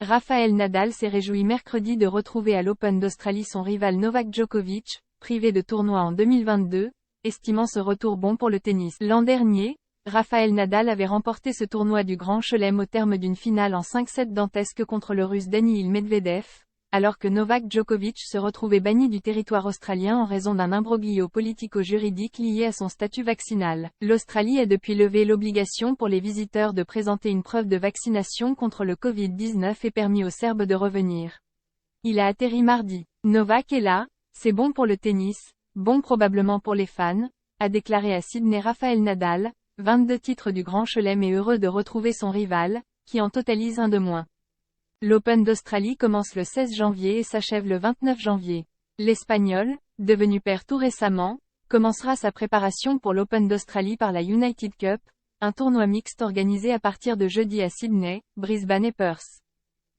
Rafael Nadal s'est réjoui mercredi de retrouver à l'Open d'Australie son rival Novak Djokovic, privé de tournoi en 2022, estimant ce retour bon pour le tennis. L'an dernier, Rafael Nadal avait remporté ce tournoi du Grand Chelem au terme d'une finale en 5-7 dantesque contre le Russe Daniil Medvedev, alors que Novak Djokovic se retrouvait banni du territoire australien en raison d'un imbroglio politico-juridique lié à son statut vaccinal. L'Australie a depuis levé l'obligation pour les visiteurs de présenter une preuve de vaccination contre le Covid-19 et permis aux Serbes de revenir. Il a atterri mardi. Novak est là, c'est bon pour le tennis, bon probablement pour les fans, a déclaré à Sydney Rafael Nadal, 22 titres du Grand Chelem et heureux de retrouver son rival, qui en totalise un de moins. L'Open d'Australie commence le 16 janvier et s'achève le 29 janvier. L'Espagnol, devenu père tout récemment, commencera sa préparation pour l'Open d'Australie par la United Cup, un tournoi mixte organisé à partir de jeudi à Sydney, Brisbane et Perth.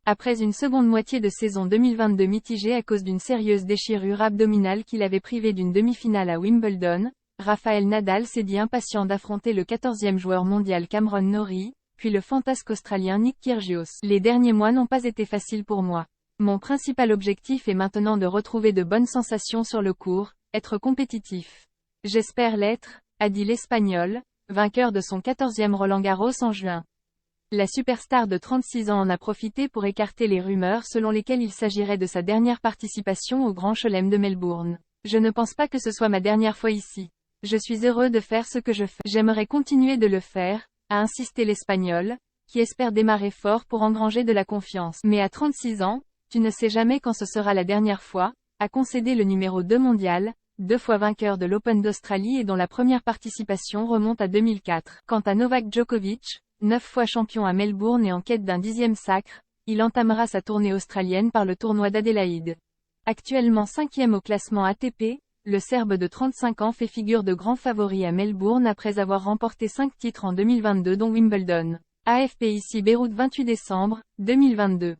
Après une seconde moitié de saison 2022 mitigée à cause d'une sérieuse déchirure abdominale qui l'avait privé d'une demi-finale à Wimbledon, Rafael Nadal s'est dit impatient d'affronter le 14e joueur mondial Cameron Norrie, puis le fantasque australien Nick Kyrgios. Les derniers mois n'ont pas été faciles pour moi. Mon principal objectif est maintenant de retrouver de bonnes sensations sur le court, être compétitif. J'espère l'être, a dit l'Espagnol, vainqueur de son 14e Roland-Garros en juin. La superstar de 36 ans en a profité pour écarter les rumeurs selon lesquelles il s'agirait de sa dernière participation au Grand Chelem de Melbourne. Je ne pense pas que ce soit ma dernière fois ici. Je suis heureux de faire ce que je fais. J'aimerais continuer de le faire, a insisté l'Espagnol, qui espère démarrer fort pour engranger de la confiance. Mais à 36 ans, tu ne sais jamais quand ce sera la dernière fois, a concédé le numéro 2 mondial, 2 fois vainqueur de l'Open d'Australie et dont la première participation remonte à 2004. Quant à Novak Djokovic, 9 fois champion à Melbourne et en quête d'un 10e sacre, il entamera sa tournée australienne par le tournoi d'Adélaïde. Actuellement 5e au classement ATP, le Serbe de 35 ans fait figure de grand favori à Melbourne après avoir remporté 5 titres en 2022 dont Wimbledon. AFP ici Beyrouth 28 décembre, 2022.